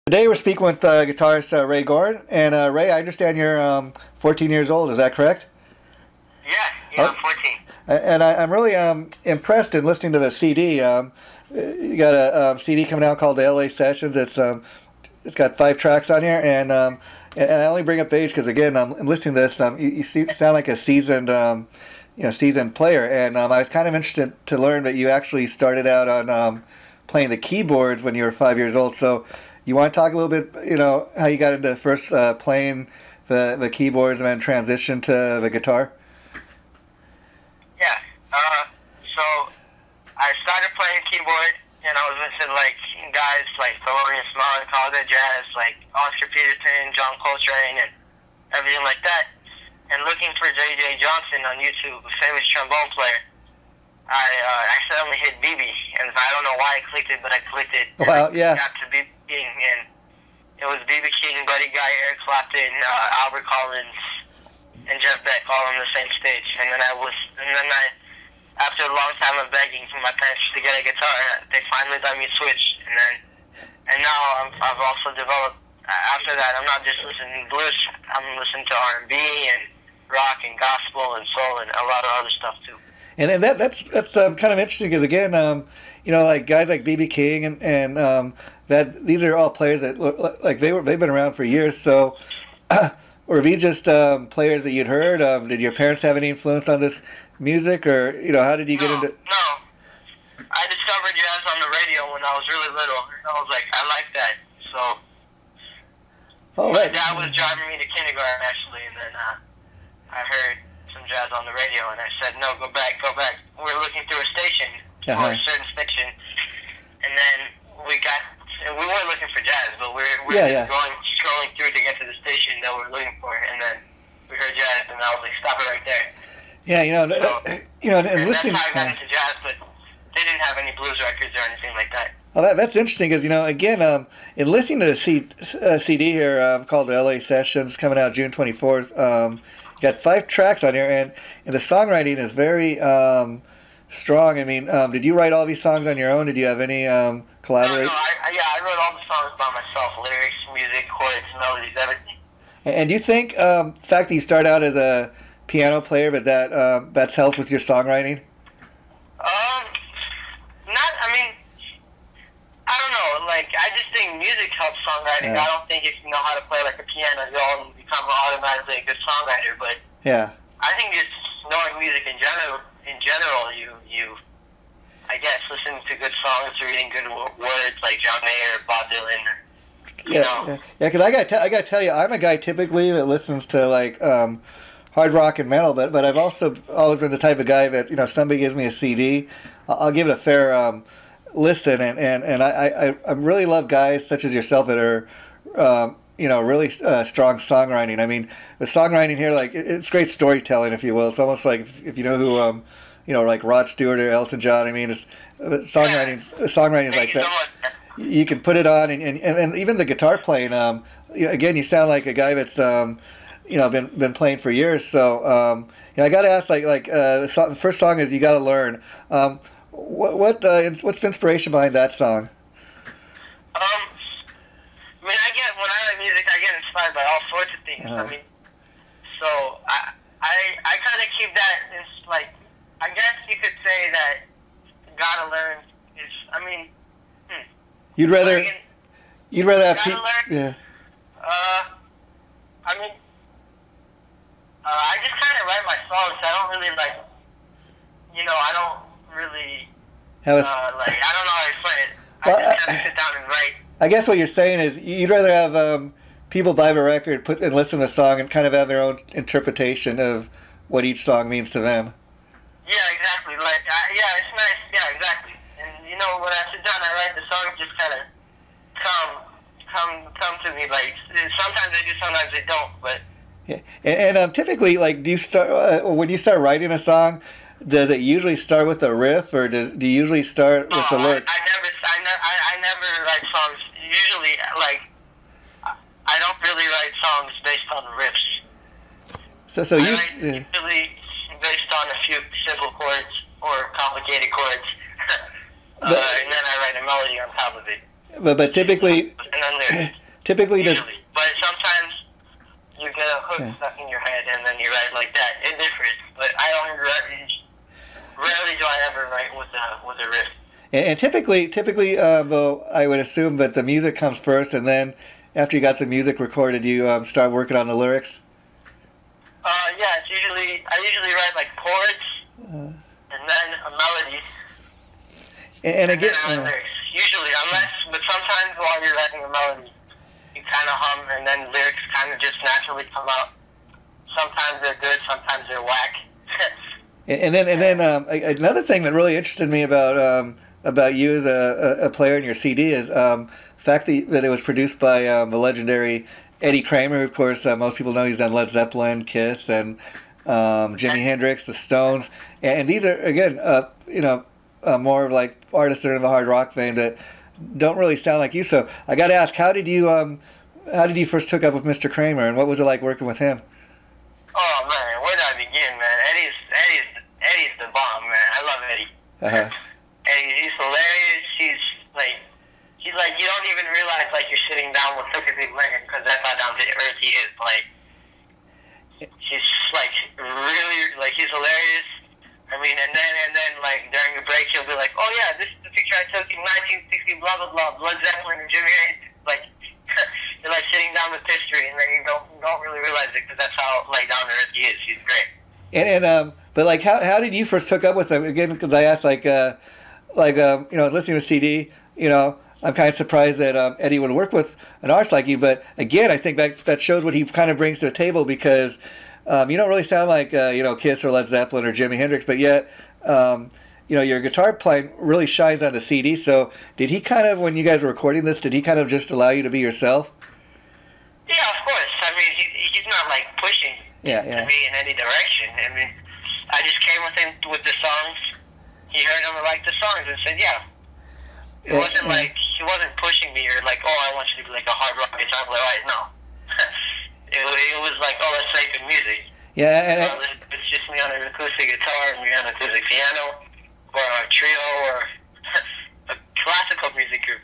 Today we're speaking with guitarist Ray Goren. And Ray, I understand you're 14 years old. Is that correct? Yeah, I'm 14. And I'm really impressed in listening to the CD. You got a CD coming out called the LA Sessions. It's got 5 tracks on here, and I only bring up the age because again, I'm listening to this. Sound like a seasoned seasoned player, and I was kind of interested to learn that you actually started out on playing the keyboards when you were 5 years old. So you want to talk a little bit, how you got into first playing the keyboards and then transition to the guitar? Yeah. So I started playing keyboard, and I was listening to guys like Thelonious Monk, all the jazz, like Oscar Peterson, John Coltrane, and everything like that. And looking for J.J. Johnson on YouTube, a famous trombone player, I accidentally hit BB, and I don't know why I clicked it, but I clicked it. Wow, yeah. Got to BB King, and it was BB King, Buddy Guy, Eric Clapton, Albert Collins, and Jeff Beck all on the same stage. And then after a long time of begging for my parents to get a guitar, they finally let me switch. And now I've also developed. After that, I'm not just listening to blues. I'm listening to R&B and rock and gospel and soul and a lot of other stuff too. And that's kind of interesting because again, like guys like BB King and that these are all players that look like they've been around for years. So, were these just players that you'd heard? Did your parents have any influence on this music, or how did you get into? No, I discovered jazz on the radio when I was really little. I was like, I like that. So, my dad was driving me to kindergarten actually, and then I heard some jazz on the radio, and I said, no, go back. We're looking through a station, or a certain station, and then we weren't looking for jazz, but we were scrolling through to get to the station that we were looking for, and then we heard jazz, and I was like, stop it right there. Yeah, and listening. That's how I got into jazz, but they didn't have any blues records or anything like that. Well, that's interesting because again, in listening to the CD here called the LA Sessions, coming out June 24th, got 5 tracks on here, and the songwriting is very strong. I mean, did you write all these songs on your own? Did you have any collaboration? No, I wrote all the songs by myself: lyrics, music, chords, melodies, everything. And do you think the fact that you start out as a piano player, but that's helped with your songwriting? I don't know. I just think music helps songwriting. I don't think if you know how to play like a piano, you'll become automatically a good songwriter. But I think just knowing music in general, you I guess listening to good songs, reading good words like John Mayer, Bob Dylan. Because I gotta tell you, I'm a guy typically that listens to hard rock and metal, but I've also always been the type of guy that somebody gives me a CD, I'll give it a fair listen, and I really love guys such as yourself that are really strong songwriting. I mean, the songwriting here, it's great storytelling, if you will. It's almost like if you know who like Rod Stewart or Elton John. I mean, it's songwriting is like that. You can put it on, and even the guitar playing. Again, you sound like a guy that's been playing for years. So I got to ask, the first song is "You Gotta Learn." What's the inspiration behind that song? When I write music, I get inspired by all sorts of things. So I kind of keep that as I guess you could say that "Gotta Learn" is. You'd rather have people. Yeah. I just kind of write my songs. I don't really I don't really I don't know how to explain it. I just kind of sit down and write. I guess what you're saying is you'd rather have people buy the record, and listen to the song, and kind of have their own interpretation of what each song means to them. Yeah, exactly. It's nice. Yeah, exactly. And when I sit down, I write the song, just kind of come to me. Sometimes they do, sometimes they don't. But yeah, and typically, do you start when you start writing a song? Does it usually start with a riff, or do you usually start with the lyrics? I never write songs. Usually, I don't really write songs based on riffs. So I write usually based on a few simple chords or complicated chords, and then I write a melody on top of it. But typically, and on lyrics. Typically, usually. But sometimes you get a hook stuck in your head, and then you write like that. It differs, but I don't rarely do I ever write with a riff. And typically, though, I would assume that the music comes first, and then after you got the music recorded, you start working on the lyrics. Yeah, I usually write like chords, and then a melody. And again, lyrics. Usually, but sometimes while you're writing a melody, you kind of hum, and then lyrics kind of just naturally come out. Sometimes they're good, sometimes they're whack. and then another thing that really interested me about you as a player in your CD is the fact that it was produced by the legendary Eddie Kramer. Of course, most people know he's done Led Zeppelin, Kiss, and Jimi Hendrix, the Stones, and these are again, more of like artists that are in the hard rock vein that don't really sound like you. So I got to ask, how did you first hook up with Mr. Kramer, and what was it like working with him? Oh man, where do I begin, man? Eddie's the bomb, man. I love Eddie. Eddie, he's hilarious. He's like you don't even realize like you're sitting down with such a big man, because that's how down to earth he is. Like he's like really like he's hilarious. I mean, and then like during a break he'll be like, oh yeah, this is the picture I took in 1960, blah blah blah, Led Zeppelin and Jimi Hendrix. Like you're like sitting down with history, and then you don't really realize it, because that's how like down to earth he is. He's great. But like how did you first hook up with him? Again, because I asked listening to CD, I'm kind of surprised that Eddie would work with an artist like you. But again, I think that shows what he kind of brings to the table, because you don't really sound like Kiss or Led Zeppelin or Jimi Hendrix, but yet your guitar playing really shines on the CD. So did he kind of, when you guys were recording this, did he kind of just allow you to be yourself? Yeah, of course. I mean, he's not like pushing me in any direction. I mean, I just came with him with the songs. He heard them and liked the songs and said, yeah. It wasn't like he wasn't pushing me or like, oh, I want you to be like a hard rock guitar player. Right? No. It was like, oh, let's make good music. Yeah, it's just me on an acoustic guitar and me on an acoustic piano, or a trio, or a classical music group.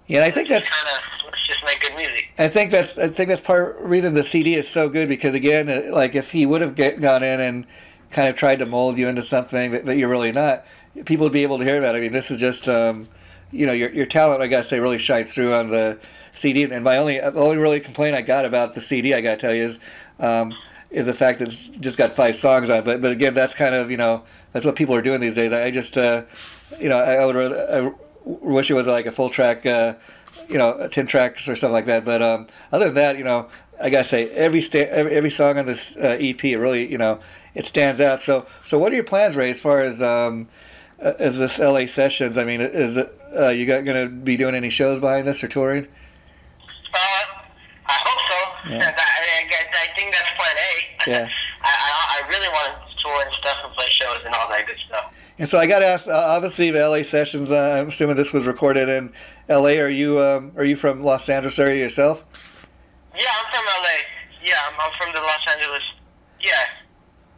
Yeah, I think that's kind of, let's just make good music. I think that's part of the reason the CD is so good, because again, like if he would have gone in and kind of tried to mold you into something that you're really not, people would be able to hear about it. I mean, this is just your talent, I gotta say, really shines through on the CD. And the only really complaint I got about the CD, I gotta tell you, is the fact that it's just got 5 songs on it. But again, that's kind of that's what people are doing these days. I just I wish it was like a full track, 10 tracks or something like that. But other than that, I gotta say every song on this EP, it really it stands out. So what are your plans, Ray, as far as this LA sessions? I mean, is it you going to be doing any shows behind this or touring? I hope so. Yeah. I think that's plan A. Yeah. I really want to tour and stuff and play shows and all that good stuff. And so I got to ask, obviously the LA sessions, I'm assuming this was recorded in LA. Are you from Los Angeles area yourself? Yeah, I'm from LA. Yeah, I'm from the Los Angeles. Yeah.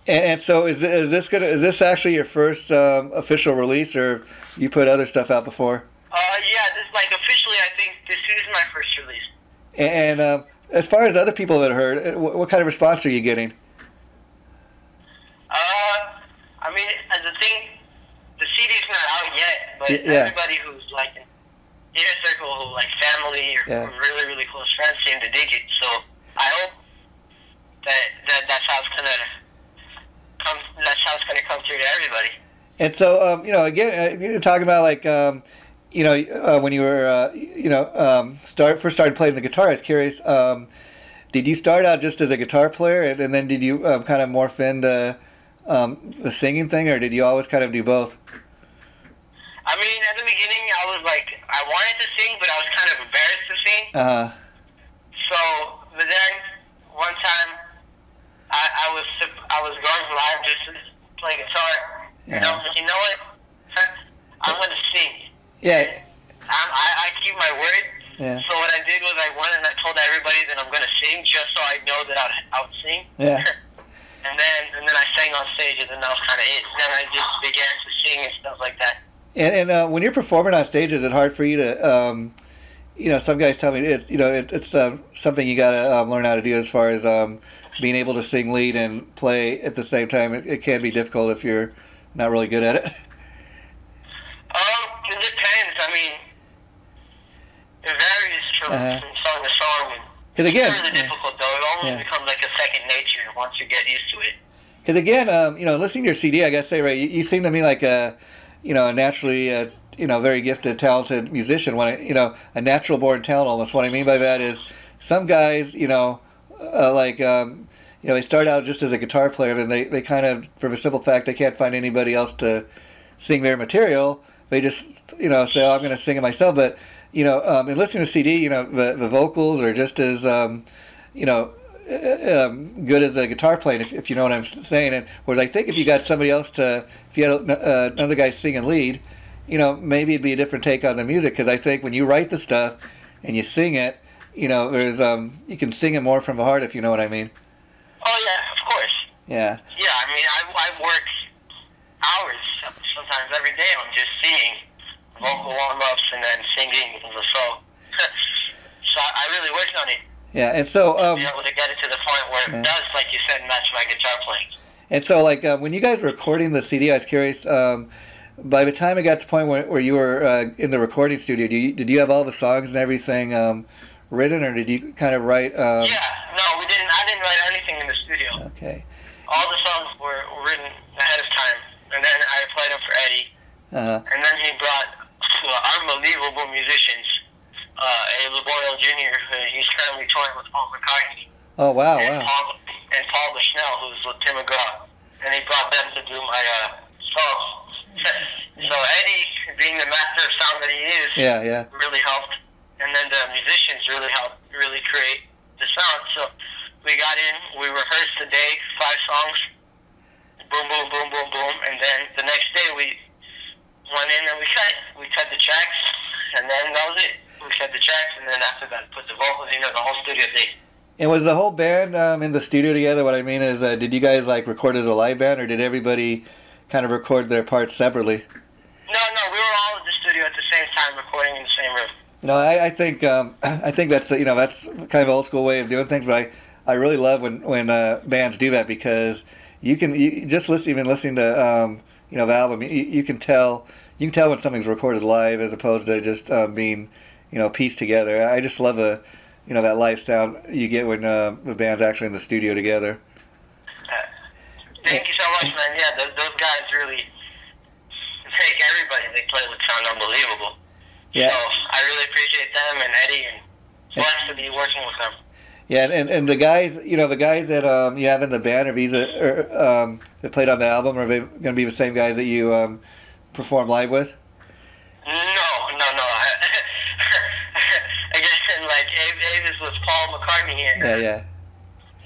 And so is this actually your first official release, or you put other stuff out before? Yeah, this officially, I think this is my first release. And as far as other people that heard, what kind of response are you getting? I mean, the CD's not out yet, but everybody who's like in inner circle, who like family or really, really close friends seem to dig it. So I hope that's how it's gonna come. That's how it's gonna come through to everybody. And so, again, you're talking about like, when you were, first started playing the guitar. I was curious. Did you start out just as a guitar player, and then did you kind of morph into the singing thing, or did you always kind of do both? I mean, at the beginning, I was like, I wanted to sing, but I was kind of embarrassed to sing. So, but then one time, I was going live just to play guitar, and I was like, you know what? I'm gonna sing. Yeah. I keep my word. Yeah. So what I did was I went and I told everybody that I'm gonna sing, just so I know that I would sing. Yeah. And then I sang on stage, and then that was kind of it. Then I just began to sing and stuff like that. And when you're performing on stage, is it hard for you to, some guys tell me it's something you got to learn how to do as far as being able to sing lead and play at the same time. It can be difficult if you're not really good at it. It depends. I mean, it varies from song to song. Because again, it's really difficult though. It almost becomes like a second nature once you get used to it. Because again, listening to your CD, I gotta say, Ray, you seem to me like a naturally, very gifted, talented musician. A natural born talent almost. What I mean by that is, some guys, they start out just as a guitar player, and they kind of, from a simple fact, they can't find anybody else to sing their material. They just, say, oh, I'm going to sing it myself. But, in listening to CD, the vocals are just as, good as a guitar playing, if you know what I'm saying. And whereas I think if you got somebody else if you had another guy singing lead, maybe it'd be a different take on the music. Because I think when you write the stuff and you sing it, there's you can sing it more from the heart, if you know what I mean. Oh yeah, of course. Yeah. Yeah, I mean, I work hours, sometimes every day, on just singing, vocal warm-ups, and then singing the song. So I really worked on it. Yeah, and so be able to get it to the point where it does, like you said, match my guitar playing. And so, when you guys were recording the CD, I was curious. By the time it got to the point where you were in the recording studio, did you have all the songs and everything written, or did you kind of write? Yeah, no, we didn't. I didn't write anything in the studio. Okay. All the songs were written ahead of time, and then I played them for Eddie. And then he brought unbelievable musicians. Eddie LeBoyle Jr., he's currently touring with Paul McCartney. Oh, wow, and Paul Bushnell, who's with Tim McGraw. And he brought them to do my songs. So Eddie, being the master of sound that he is, really helped. And then the musicians really helped create the sound. So we got in, we rehearsed the day, 5 songs, boom, boom, boom, boom, boom. And then the next day we went in and we cut the tracks, and then that was it. We cut the tracks, and then after that, put the vocals in, the whole studio thing. And was the whole band in the studio together? What I mean is, did you guys record as a live band, or did everybody kind of record their parts separately? No, we were all in the studio at the same time, recording in the same room. I think that's that's kind of an old school way of doing things, but I really love when bands do that, because you just listening to the album, you can tell when something's recorded live as opposed to just being pieced together. I just love that live sound you get when the band's actually in the studio together. Thank you so much, man. Yeah, those guys really take everybody. They play with sound unbelievable. Yeah. So I really appreciate them and Eddie, and blessed to be working with them. Yeah, and the guys, that you have in the band, that played on the album, are they going to be the same guys that you perform live with? No. Again, Avis was Paul McCartney and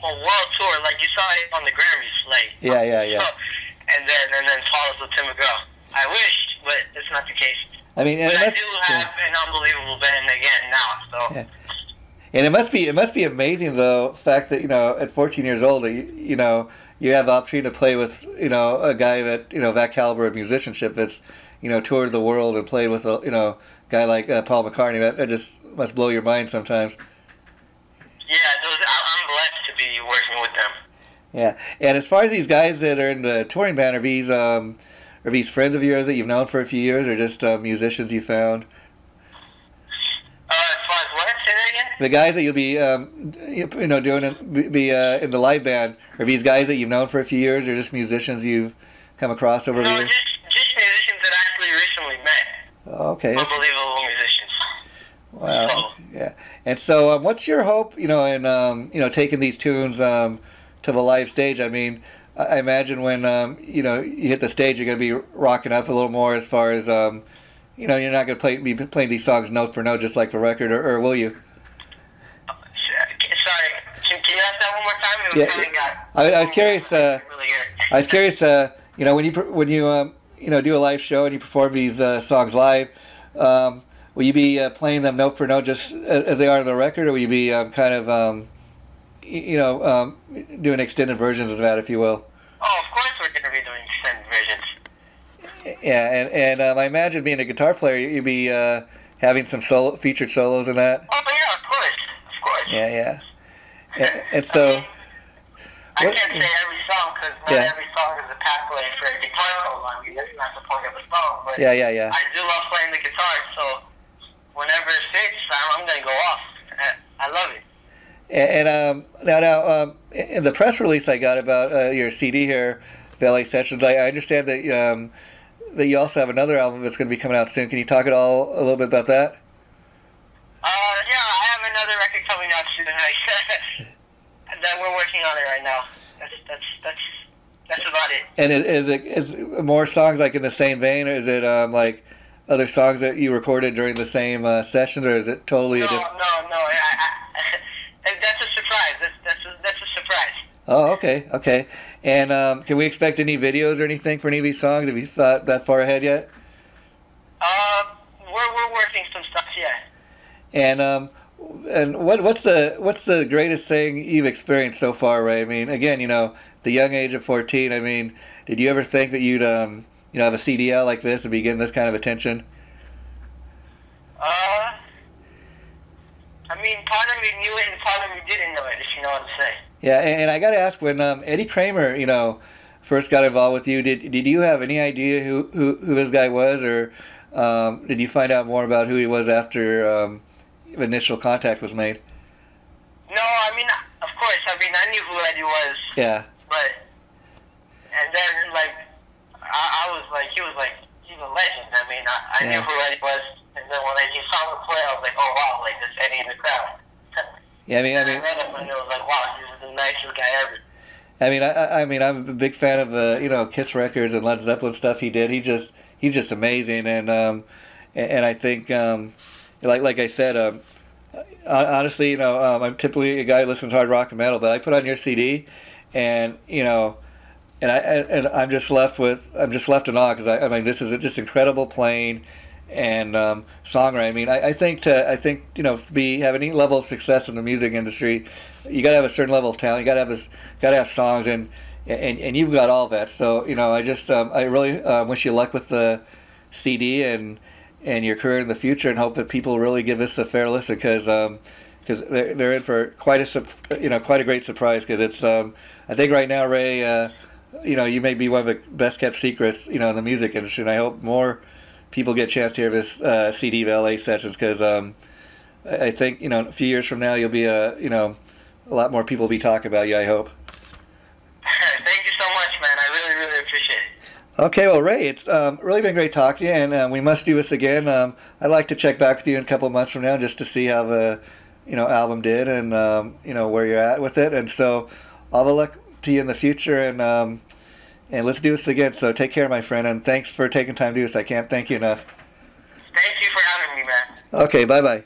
world tour, like you saw it on the Grammys, Yeah. So, and then Paul was with Tim McGraw. I wished, but it's not the case. I mean, but I do have an unbelievable band again now. So. Yeah. And it must be amazing, though, the fact that at 14 years old, you have the opportunity to play with a guy that that caliber of musicianship, that's toured the world and played with a guy like Paul McCartney. That just must blow your mind sometimes. Yeah, I'm blessed to be working with them. Yeah, and as far as these guys that are in the touring band, are these friends of yours that you've known for a few years, or just musicians you found? As far as what? Say that again? The guys that you'll be doing in the live band, are these guys that you've known for a few years, or just musicians you've come across over the years? Just musicians that I actually recently met. Oh, okay. Unbelievable musicians. Wow. So. Yeah. And so, what's your hope, in taking these tunes to the live stage? I mean, I imagine when you hit the stage, you're going to be rocking up a little more, as far as you're not going to be playing these songs note for note just like the record, or will you? Sorry, can you ask that one more time? I was curious. I was curious. When you do a live show and you perform these songs live, will you be playing them note for note just as they are on the record, or will you be kind of doing extended versions of that, if you will? Oh, of course we're going to be doing extended versions. Yeah, and I imagine being a guitar player, you'd be having some featured solos in that? Oh yeah, of course. Yeah, yeah. And so, I mean, I can't say every song because not every song is a pathway for a guitar solo. I mean, that's not the point of a song. But yeah. I do love playing the guitar, so whenever it fits, I'm gonna go off. I love it. And now, in the press release I got about your CD here, LA Sessions, I understand that that you also have another album that's going to be coming out soon. Can you talk a little bit about that? Yeah, I have another record coming out soon. That we're working on it right now. That's about it. And is more songs like in the same vein, or is it like other songs that you recorded during the same sessions, or is it totally different? No. That's a surprise. That's a surprise. Oh, okay. And can we expect any videos or anything for any of these songs? Have you thought that far ahead yet? We're working some stuff, yeah. And what's the greatest thing you've experienced so far, Ray? I mean, again, the young age of 14. I mean, did you ever think that you'd have a CD out like this and be getting this kind of attention? I mean, part of me knew it and part of me didn't know it, if you know what I'm saying. Yeah, and I got to ask, when Eddie Kramer, first got involved with you, did you have any idea who this guy was, or did you find out more about who he was after initial contact was made? No, I mean, of course, I knew who Eddie was. Yeah. And then, I was like, he's a legend. I mean, I knew who Eddie was. And then when he saw him play, I was like, oh wow, there's Eddie in the crowd. Yeah, I mean, I read him and it was like, wow, he's the nicest guy ever. I mean, I'm a big fan of the Kiss records and Led Zeppelin stuff he did. He's just amazing, and I think like I said, honestly, I'm typically a guy who listens to hard rock and metal, but I put on your CD, and I'm just left in awe, because I mean, this is just incredible playing and songwriting. I mean, I think have any level of success in the music industry, you got to have a certain level of talent. You got to have songs, and you've got all that. So I really wish you luck with the CD and your career in the future, and hope that people really give this a fair listen, because they're in for quite a great surprise. Because it's I think right now, Ray, you may be one of the best kept secrets in the music industry, and I hope more people get a chance to hear this CD of LA Sessions, because I think a few years from now you'll be a lot more people will be talking about you, I hope. Thank you so much, man. I really, really appreciate it. Okay, well, Ray, it's really been great talking to you, and we must do this again. I'd like to check back with you in a couple of months from now, just to see how the album did, and where you're at with it. And so all the luck to you in the future, and let's do this again. So take care, my friend, and thanks for taking time to do this. I can't thank you enough. Thank you for having me, man. Okay, bye-bye.